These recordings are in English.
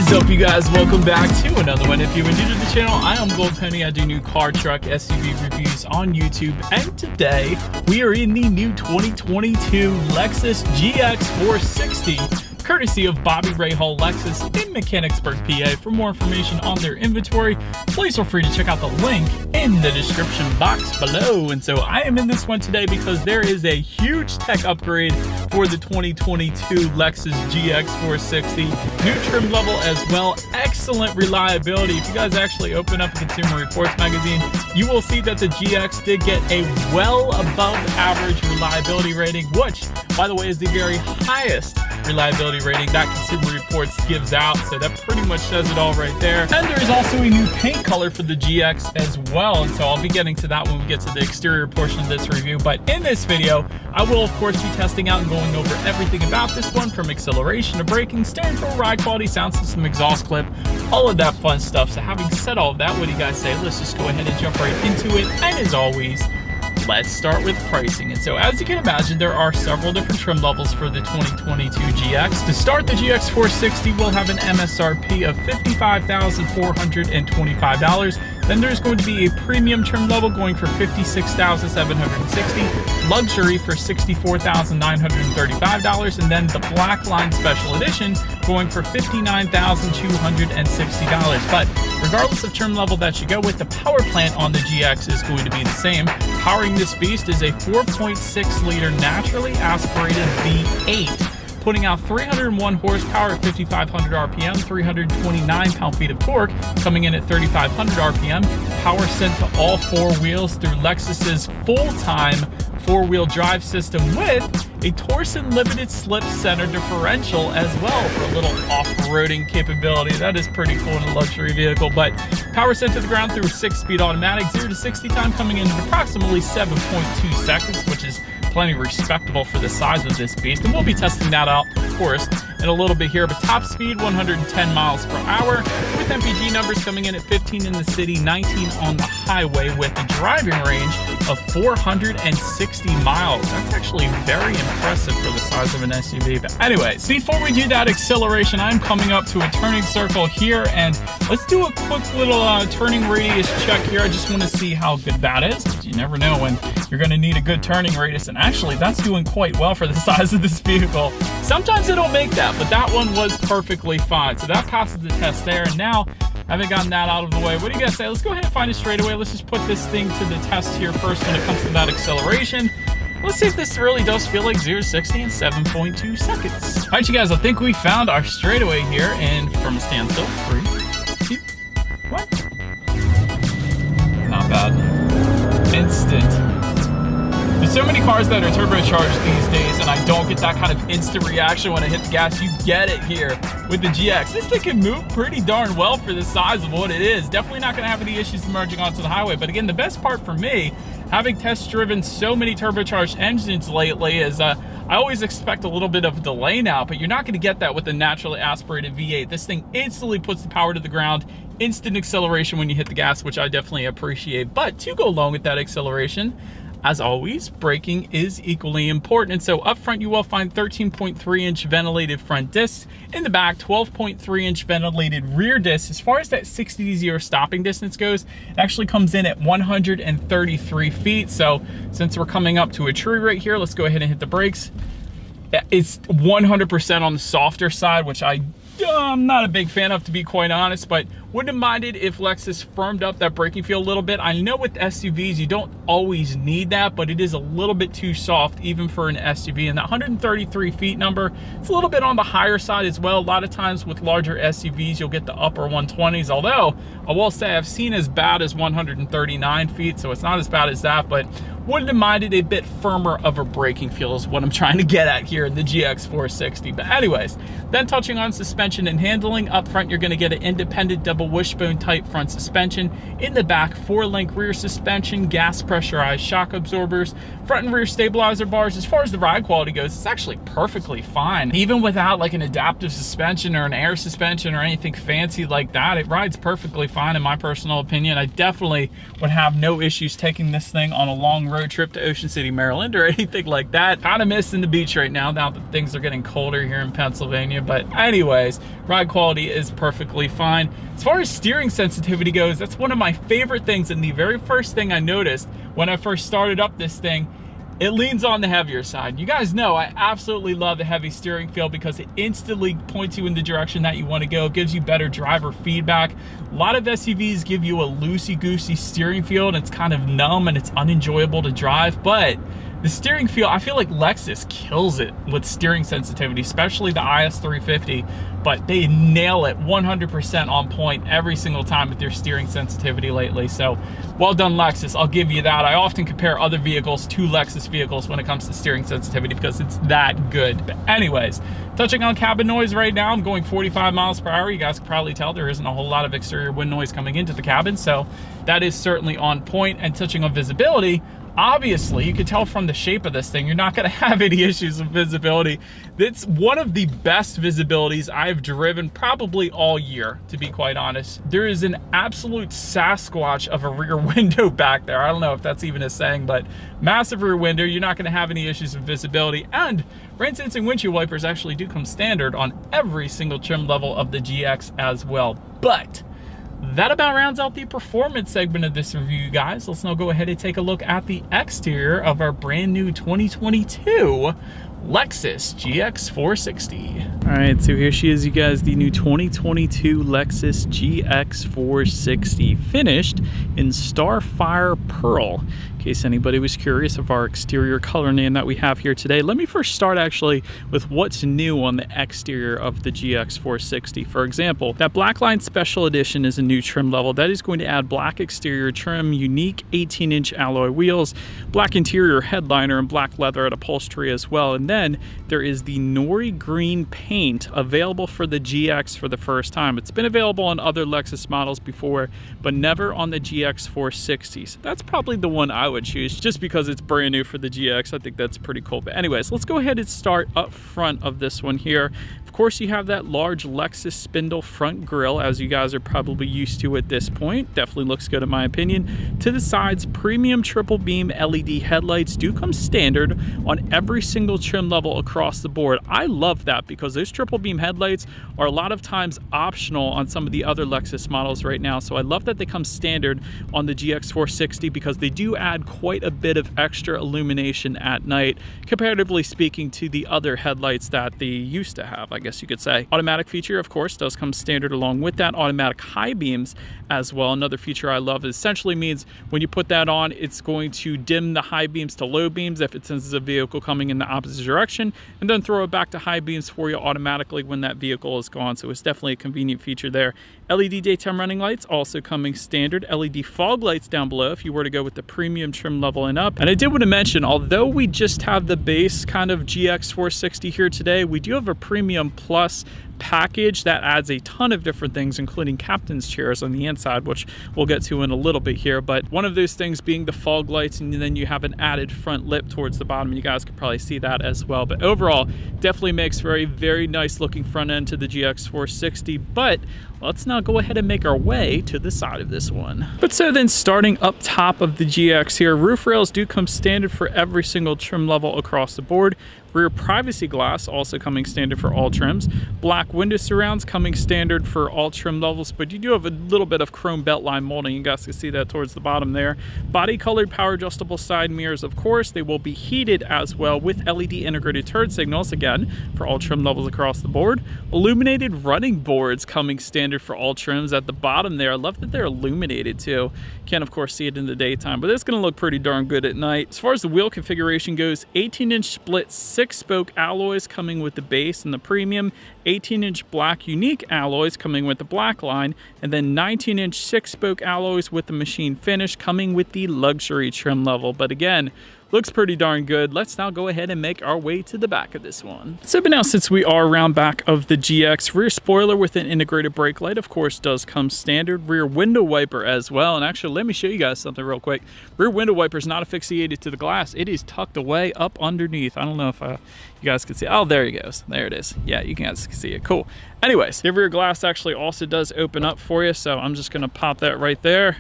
What is up, you guys? Welcome back to another one. If you are new to the channel, I am Gold Penny. I do new car, truck, SUV reviews on YouTube, and today we are in the new 2022 Lexus GX 460, courtesy of Bobby Rahal Lexus in Mechanicsburg, PA. For more information on their inventory, please feel free to check out the link in the description box below. And so I am in this one today because there is a huge tech upgrade for the 2022 Lexus GX 460. New trim level as well, excellent reliability. If you guys actually open up a Consumer Reports magazine, you will see that the GX did get a well above average reliability rating, which, by the way, is the very highest reliability rating that Consumer Reports gives out. So that pretty much says it all right there. And there is also a new paint color for the GX as well. And so I'll be getting to that when we get to the exterior portion of this review. But in this video, I will of course be testing out and going over everything about this one, from acceleration to braking, steering feel, ride quality, sound system, exhaust clip, all of that fun stuff. So having said all of that, what do you guys say? Let's just go ahead and jump right into it. And as always, let's start with pricing. And so as you can imagine, there are several different trim levels for the 2022 GX. To start, the GX 460 will have an MSRP of $55,425. Then there's going to be a premium trim level going for $56,760, luxury for $64,935, and then the Black Line Special Edition going for $59,260. But regardless of trim level that you go with, the power plant on the GX is going to be the same. Powering this beast is a 4.6 liter naturally aspirated V8, putting out 301 horsepower at 5,500 RPM, 329 pound-feet of torque, coming in at 3,500 RPM. Power sent to all four wheels through Lexus's full-time four-wheel drive system with a Torsen limited slip center differential as well for a little off-roading capability. That is pretty cool in a luxury vehicle. But power sent to the ground through a 6-speed automatic, 0 to 60 time coming in at approximately 7.2 seconds, which is plenty respectable for the size of this beast. And we'll be testing that out, of course, in a little bit here. But top speed, 110 miles per hour, with MPG numbers coming in at 15 in the city, 19 on the highway, with a driving range of 460 miles. That's actually very impressive for the size of an SUV. But anyways, before we do that acceleration, I'm coming up to a turning circle here, and let's do a quick little turning radius check here. I just want to see how good that is, because you never know when you're going to need a good turning radius. And actually, that's doing quite well for the size of this vehicle. Sometimes it'll make that, but that one was perfectly fine. So that passes the test there. And now, having gotten that out of the way, what do you guys say? Let's go ahead and find a straightaway. Let's just put this thing to the test here first when it comes to that acceleration. Let's see if this really does feel like 0 to 60 in 7.2 seconds. All right, you guys, I think we found our straightaway here. And from a standstill, 3, 2, 1. Not bad. Instant. There's so many cars that are turbocharged these days, and I don't get that kind of instant reaction when I hit the gas. You get it here with the GX. This thing can move pretty darn well for the size of what it is. Definitely not going to have any issues emerging onto the highway. But again, the best part for me, having test driven so many turbocharged engines lately, is I always expect a little bit of a delay now, but you're not going to get that with a naturally aspirated V8. This thing instantly puts the power to the ground, instant acceleration when you hit the gas, which I definitely appreciate. But to go along with that acceleration, as always, braking is equally important. And so up front, you will find 13.3-inch ventilated front discs. In the back, 12.3-inch ventilated rear discs. As far as that 60 to 0 stopping distance goes, it actually comes in at 133 feet. So since we're coming up to a tree right here, let's go ahead and hit the brakes. It's 100% on the softer side, which I'm not a big fan of, to be quite honest, but wouldn't have minded if Lexus firmed up that braking feel a little bit. I know with SUVs, you don't always need that, but it is a little bit too soft even for an SUV. And that 133 feet number, it's a little bit on the higher side as well. A lot of times with larger SUVs, you'll get the upper 120s, although I will say I've seen as bad as 139 feet, so it's not as bad as that, but wouldn't have minded a bit firmer of a braking feel is what I'm trying to get at here in the GX 460. But anyways, then touching on suspension and handling, up front you're going to get an independent double wishbone type front suspension. In the back, 4-link rear suspension, gas pressurized shock absorbers, front and rear stabilizer bars. As far as the ride quality goes, it's actually perfectly fine. Even without like an adaptive suspension or an air suspension or anything fancy like that, it rides perfectly fine in my personal opinion. I definitely would have no issues taking this thing on a long road road trip to Ocean City, Maryland or anything like that. Kind of missing the beach right now that things are getting colder here in Pennsylvania. But anyways, ride quality is perfectly fine. As far as steering sensitivity goes, that's one of my favorite things, and the very first thing I noticed when I first started up this thing, it leans on the heavier side. You guys know I absolutely love the heavy steering feel because it instantly points you in the direction that you want to go. It gives you better driver feedback. A lot of SUVs give you a loosey-goosey steering feel, and it's kind of numb and it's unenjoyable to drive, but the steering feel, I feel like Lexus kills it with steering sensitivity, especially the IS350, but they nail it 100% on point every single time with their steering sensitivity lately. So well done, Lexus. I'll give you that. I often compare other vehicles to Lexus vehicles when it comes to steering sensitivity because it's that good. But anyways, touching on cabin noise right now, I'm going 45 miles per hour. You guys can probably tell there isn't a whole lot of exterior wind noise coming into the cabin, so that is certainly on point. And touching on visibility, obviously, you can tell from the shape of this thing, you're not gonna have any issues with visibility. It's one of the best visibilities I've driven probably all year, to be quite honest. There is an absolute Sasquatch of a rear window back there. I don't know if that's even a saying, but massive rear window. You're not gonna have any issues with visibility. And rain sensing windshield wipers actually do come standard on every single trim level of the GX as well. But that about rounds out the performance segment of this review, guys. Let's now go ahead and take a look at the exterior of our brand new 2022 Lexus GX 460. All right, so here she is, you guys, the new 2022 Lexus GX 460, finished in Starfire Pearl. In case anybody was curious of our exterior color name that we have here today, let me first start actually with what's new on the exterior of the GX 460. For example, that Blackline Special Edition is a new trim level. That is going to add black exterior trim, unique 18-inch alloy wheels, black interior headliner, and black leather at upholstery as well. And then there is the Nori Green paint available for the GX for the first time. It's been available on other Lexus models before, but never on the GX 460. So that's probably the one I would choose just because it's brand new for the GX. I think that's pretty cool. But anyways, let's go ahead and start up front of this one here. Of course, you have that large Lexus spindle front grille, as you guys are probably used to at this point. Definitely looks good in my opinion. To the sides, premium triple beam LED headlights do come standard on every single trim level across the board. I love that because those triple beam headlights are a lot of times optional on some of the other Lexus models right now. So I love that they come standard on the GX 460 because they do add quite a bit of extra illumination at night, comparatively speaking to the other headlights that they used to have, I guess you could say. Automatic feature, of course, does come standard along with that. Automatic high beams as well. Another feature I love essentially means when you put that on, it's going to dim the high beams to low beams if it senses a vehicle coming in the opposite direction, and then throw it back to high beams for you automatically when that vehicle is gone. So it's definitely a convenient feature there. LED daytime running lights also coming standard. LED fog lights down below if you were to go with the premium trim level and up. And I did want to mention, although we just have the base kind of GX 460 here today, we do have a premium plus package that adds a ton of different things, including captain's chairs on the inside, which we'll get to in a little bit here. But one of those things being the fog lights, and then you have an added front lip towards the bottom, and you guys could probably see that as well. But overall, definitely makes for a very nice looking front end to the GX 460. But let's now go ahead and make our way to the side of this one. But so then, starting up top of the GX here, roof rails do come standard for every single trim level across the board. Rear privacy glass also coming standard for all trims. Black window surrounds coming standard for all trim levels, but you do have a little bit of chrome beltline molding. You guys can see that towards the bottom there. Body colored power adjustable side mirrors, of course. They will be heated as well with LED integrated turn signals, again, for all trim levels across the board. Illuminated running boards coming standard for all trims at the bottom there. I love that they're illuminated too. Can't, of course, see it in the daytime, but it's going to look pretty darn good at night. As far as the wheel configuration goes, 18-inch split 6-spoke alloys coming with the base and the premium, 18-inch black unique alloys coming with the black line, and then 19-inch 6-spoke alloys with the machine finish coming with the luxury trim level. But again, looks pretty darn good. Let's now go ahead and make our way to the back of this one. So but now, since we are around back of the GX, rear spoiler with an integrated brake light, of course, does come standard. Rear window wiper as well. And actually, let me show you guys something real quick. Rear window wiper is not asphyxiated to the glass. It is tucked away up underneath. I don't know if you guys can see. Oh, there he goes. There it is. Yeah, you guys can see it. Cool. Anyways, the rear glass actually also does open up for you. So I'm just going to pop that right there.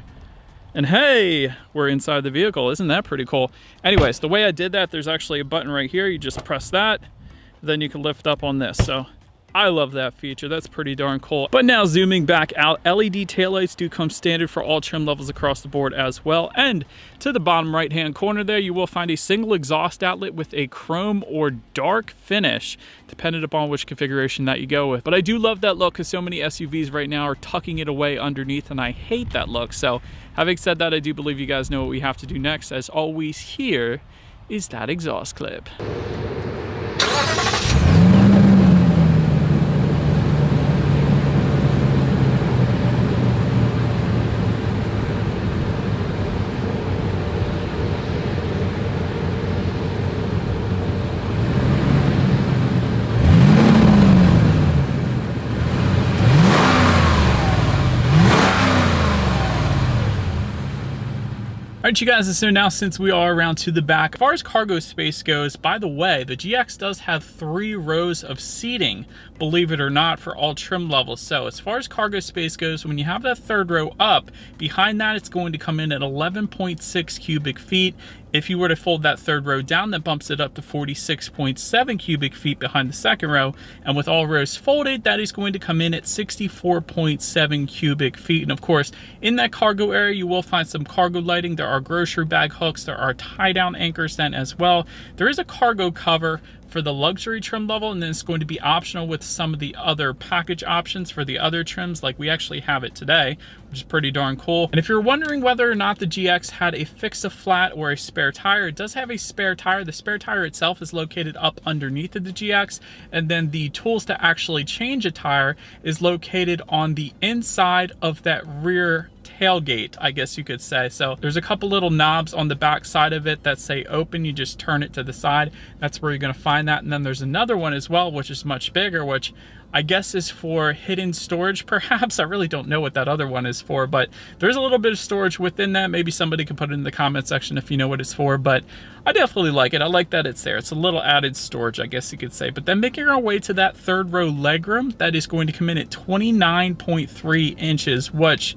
And hey, we're inside the vehicle. Isn't that pretty cool? Anyways, the way I did that, there's actually a button right here. You just press that, then you can lift up on this. So I love that feature. That's pretty darn cool. But now zooming back out, LED taillights do come standard for all trim levels across the board as well. And to the bottom right hand corner there, you will find a single exhaust outlet with a chrome or dark finish, depending upon which configuration that you go with. But I do love that look because so many SUVs right now are tucking it away underneath, and I hate that look. So having said that, I do believe you guys know what we have to do next. As always, here is that exhaust clip. All right, you guys, so now since we are around to the back, as far as cargo space goes, by the way, the GX does have 3 rows of seating, believe it or not, for all trim levels. So as far as cargo space goes, when you have that 3rd row up, behind that it's going to come in at 11.6 cubic feet. If you were to fold that 3rd row down, that bumps it up to 46.7 cubic feet behind the 2nd row. And with all rows folded, that is going to come in at 64.7 cubic feet. And of course, in that cargo area, you will find some cargo lighting. There are grocery bag hooks. There are tie-down anchors then as well. There is a cargo cover for the luxury trim level, and then it's going to be optional with some of the other package options for the other trims, like we actually have it today, which is pretty darn cool. And if you're wondering whether or not the GX had a fix-a-flat or a spare tire, it does have a spare tire. The spare tire itself is located up underneath of the GX, and then the tools to actually change a tire is located on the inside of that rear tailgate, I guess you could say. So there's a couple little knobs on the back side of it that say open. You just turn it to the side. That's where you're going to find that. And then there's another one as well, which is much bigger, which I guess is for hidden storage, perhaps. I really don't know what that other one is for, but there's a little bit of storage within that. Maybe somebody can put it in the comment section if you know what it's for, but I definitely like it. I like that it's there. It's a little added storage, I guess you could say. But then making our way to that 3rd row legroom, that is going to come in at 29.3 inches, which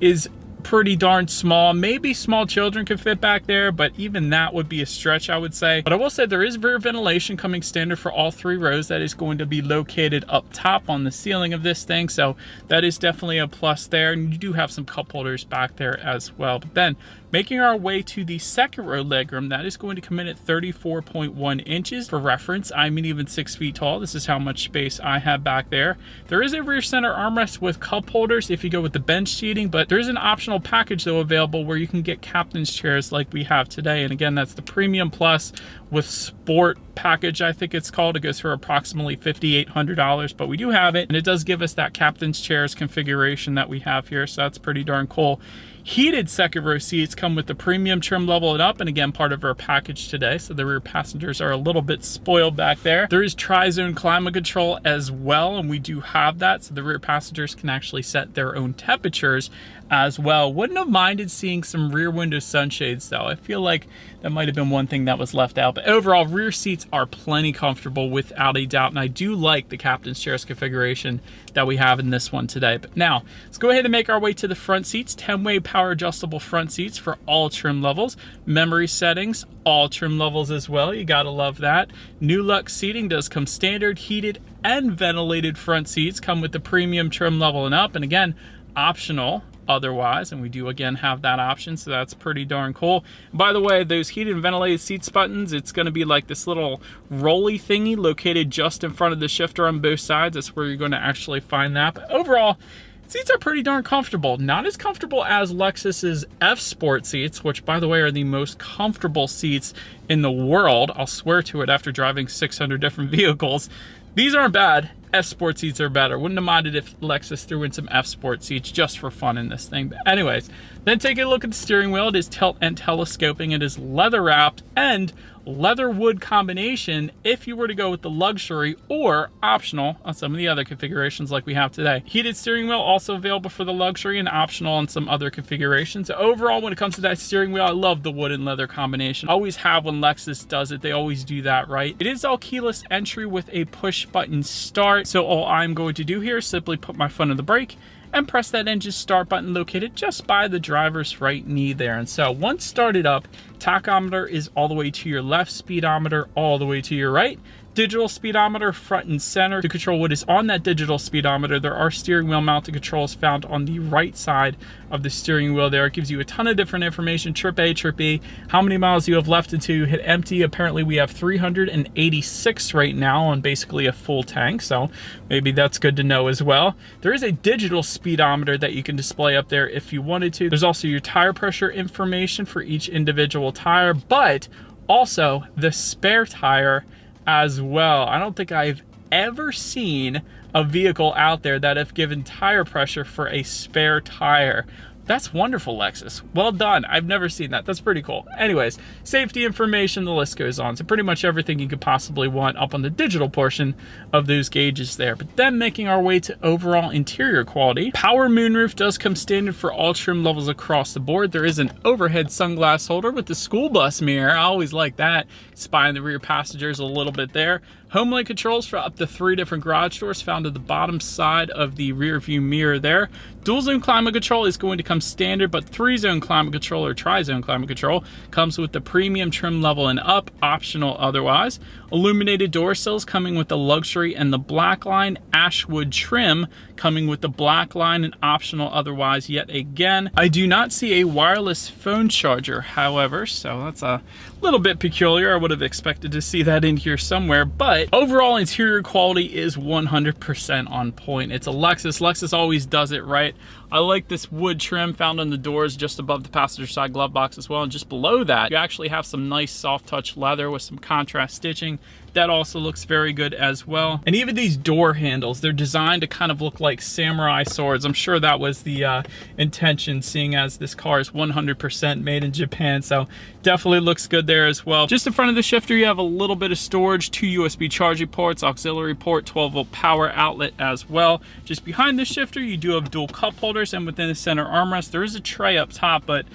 is pretty darn small. Maybe small children could fit back there, but even that would be a stretch, I would say. But I will say there is rear ventilation coming standard for all 3 rows. That is going to be located up top on the ceiling of this thing, so that is definitely a plus there. And you do have some cup holders back there as well. But then making our way to the 2nd row legroom, that is going to come in at 34.1 inches. For reference, I'm even 6 feet tall. This is how much space I have back there. There is a rear center armrest with cup holders if you go with the bench seating, but there is an optional package though available where you can get captain's chairs like we have today. And again, that's the Premium Plus with Sport package, I think it's called. It goes for approximately $5,800, but we do have it, and it does give us that captain's chairs configuration that we have here, so that's pretty darn cool. Heated 2nd row seats come with the premium trim level and up, and again, part of our package today, so the rear passengers are a little bit spoiled back there. There is tri-zone climate control as well, and we do have that, so the rear passengers can actually set their own temperatures as well. Wouldn't have minded seeing some rear window sunshades though. I feel like that might have been one thing that was left out, but overall rear seats are plenty comfortable without a doubt, and I do like the captain's chairs configuration that we have in this one today. But now let's go ahead and make our way to the front seats. 10-way power adjustable front seats for all trim levels. Memory settings, all trim levels as well. You gotta love that. New Lux seating does come standard. Heated and ventilated front seats come with the premium trim level and up, and again, optional otherwise, and we do again have that option, so that's pretty darn cool. By the way, those heated and ventilated seats buttons, it's going to be like this little rolly thingy located just in front of the shifter on both sides. That's where you're going to actually find that. But overall, seats are pretty darn comfortable. Not as comfortable as Lexus's F Sport seats, which by the way are the most comfortable seats in the world. I'll swear to it after driving 600 different vehicles. These aren't bad. F Sport seats are better. Wouldn't have minded if Lexus threw in some F Sport seats just for fun in this thing. But anyways, then take a look at the steering wheel. It is tilt and telescoping. It is leather wrapped and leather wood combination if you were to go with the luxury, or optional on some of the other configurations like we have today. Heated steering wheel also available for the luxury and optional on some other configurations. Overall, when it comes to that steering wheel, I love the wood and leather combination. Always have when Lexus does it. They always do that right. It is all keyless entry with a push button start. So all I'm going to do here is simply put my foot on the brake and press that engine start button located just by the driver's right knee there. And so once started up, tachometer is all the way to your left, speedometer all the way to your right. Digital speedometer front and center to control what is on that digital speedometer. There are steering wheel mounted controls found on the right side of the steering wheel there. It gives you a ton of different information. Trip A, trip B, how many miles you have left until you hit empty. Apparently we have 386 right now on basically a full tank, so maybe that's good to know as well. There is a digital speedometer that you can display up there if you wanted to. There's also your tire pressure information for each individual tire, but also the spare tire as well. I don't think I've ever seen a vehicle out there that have given tire pressure for a spare tire. That's wonderful, Lexus. Well done. I've never seen that. That's pretty cool. Anyways, safety information, the list goes on. So pretty much everything you could possibly want up on the digital portion of those gauges there. But then making our way to overall interior quality, power moonroof does come standard for all trim levels across the board. There is an overhead sunglass holder with the school bus mirror. I always like that. Spying the rear passengers a little bit there. Homelink controls for up to 3 different garage doors found at the bottom side of the rear view mirror there. Dual zone climate control is going to come standard, but 3-zone climate control or tri-zone climate control comes with the premium trim level and up, optional otherwise. Illuminated door sills coming with the luxury and the black line. Ashwood trim coming with the black line and optional otherwise yet again. I do not see a wireless phone charger, however, so that's a little bit peculiar. I would have expected to see that in here somewhere, but overall interior quality is 100% on point. It's a Lexus. Lexus always does it right. I like this wood trim found on the doors just above the passenger side glove box as well, and just below that you actually have some nice soft touch leather with some contrast stitching. That also looks very good as well. And even these door handles, they're designed to kind of look like samurai swords. I'm sure that was the intention, seeing as this car is 100% made in Japan, so definitely looks good there as well. Just in front of the shifter, you have a little bit of storage, 2 USB charging ports, auxiliary port, 12-volt power outlet as well. Just behind the shifter, you do have dual cup holders, and within the center armrest, there is a tray up top, but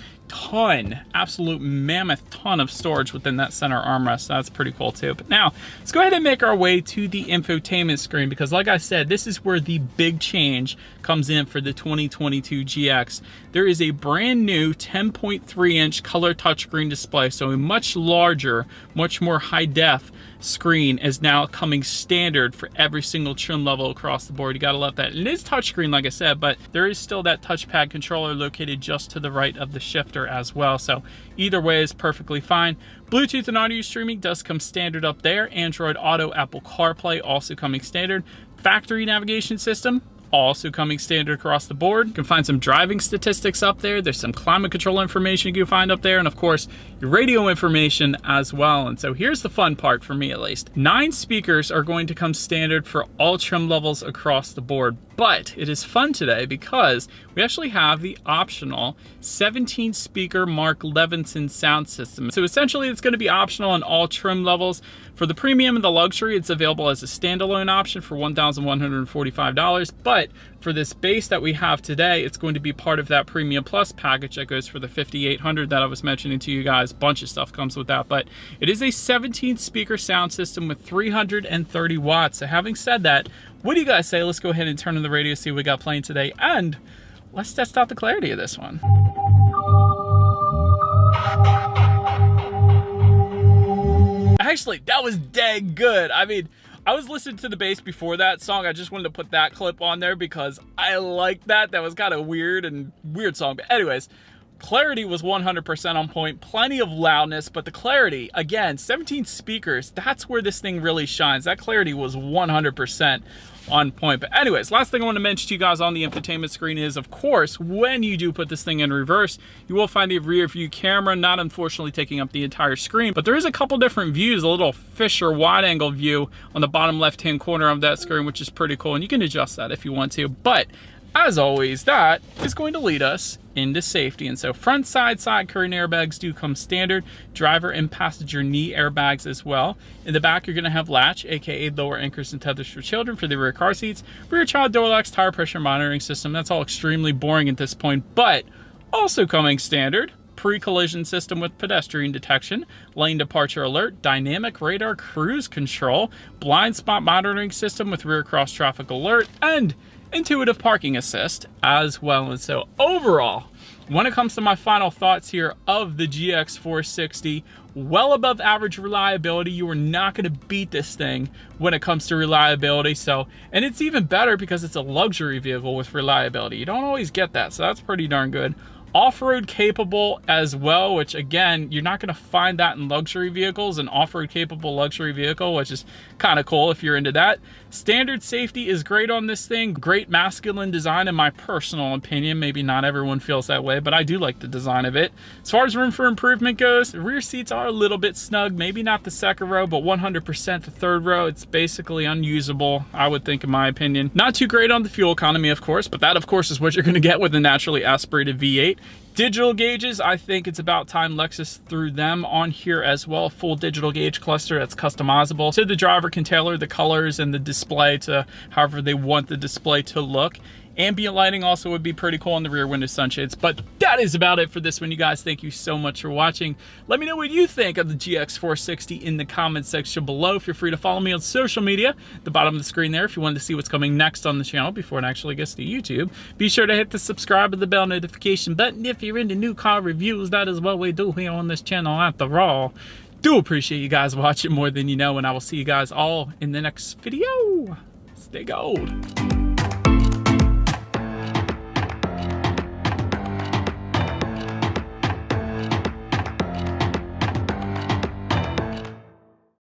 absolute mammoth ton of storage within that center armrest. That's pretty cool too. But now let's go ahead and make our way to the infotainment screen, because like I said, this is where the big change comes in for the 2022 GX. There is a brand new 10.3 inch color touchscreen display, so a much larger, much more high def screen is now coming standard for every single trim level across the board. You gotta love that. And it is touchscreen, like I said, but there is still that touchpad controller located just to the right of the shifter as well. So either way is perfectly fine. Bluetooth and audio streaming does come standard up there. Android Auto, Apple CarPlay also coming standard. Factory navigation system also coming standard across the board. You can find some driving statistics up there. There's some climate control information you can find up there, and of course your radio information as well. And so here's the fun part for me, at least. 9 speakers are going to come standard for all trim levels across the board, but it is fun today because we actually have the optional 17 speaker Mark Levinson sound system. So essentially it's going to be optional on all trim levels. For the premium and the luxury, it's available as a standalone option for $1,145, but for this base that we have today, it's going to be part of that Premium Plus package that goes for the $5,800 that I was mentioning to you guys. A bunch of stuff comes with that, but it is a 17 speaker sound system with 330 watts. So having said that, what do you guys say? Let's go ahead and turn on the radio, see what we got playing today, and let's test out the clarity of this one. Actually, that was dang good. I mean, I was listening to the bass before that song. I just wanted to put that clip on there because I like that. That was kind of weird song. But anyways, clarity was 100% on point. Plenty of loudness, but the clarity, again, 17 speakers, that's where this thing really shines. That clarity was 100% on point. But anyways, last thing I want to mention to you guys on the infotainment screen is, of course, when you do put this thing in reverse, you will find the rear view camera, not unfortunately taking up the entire screen, but there is a couple different views, a little Fisher wide angle view on the bottom left hand corner of that screen, which is pretty cool, and you can adjust that if you want to. But as always, that is going to lead us into safety. And so front side curtain airbags do come standard, driver and passenger knee airbags as well. In the back, you're going to have latch, aka lower anchors and tethers for children for the rear car seats, rear child door locks, tire pressure monitoring system. That's all extremely boring at this point, but also coming standard, pre-collision system with pedestrian detection, lane departure alert, dynamic radar cruise control, blind spot monitoring system with rear cross traffic alert, and intuitive parking assist as well. And so overall, when it comes to my final thoughts here of the GX 460, well above average reliability. You are not going to beat this thing when it comes to reliability. So, and it's even better because it's a luxury vehicle with reliability. You don't always get that, so that's pretty darn good. Off-road capable as well, which again, you're not going to find that in luxury vehicles, an off-road capable luxury vehicle, which is kind of cool if you're into that. Standard safety is great on this thing. Great masculine design in my personal opinion. Maybe not everyone feels that way, but I do like the design of it. As far as room for improvement goes, the rear seats are a little bit snug, maybe not the second row, but 100% the third row. It's basically unusable, I would think, in my opinion. Not too great on the fuel economy, of course, but that of course is what you're going to get with a naturally aspirated V8. Digital gauges, I think it's about time Lexus threw them on here as well. Full digital gauge cluster that's customizable, so the driver can tailor the colors and the display to however they want the display to look. Ambient lighting also would be pretty cool on the rear window sunshades. But that is about it for this one, you guys. Thank you so much for watching. Let me know what you think of the GX 460 in the comment section below. Feel free to follow me on social media at the bottom of the screen there if you wanted to see what's coming next on the channel before it actually gets to YouTube. Be sure to hit the subscribe and the bell notification button if you're into new car reviews. That is what we do here on this channel after all. Do appreciate you guys watching more than you know, and I will see you guys all in the next video. Stay gold.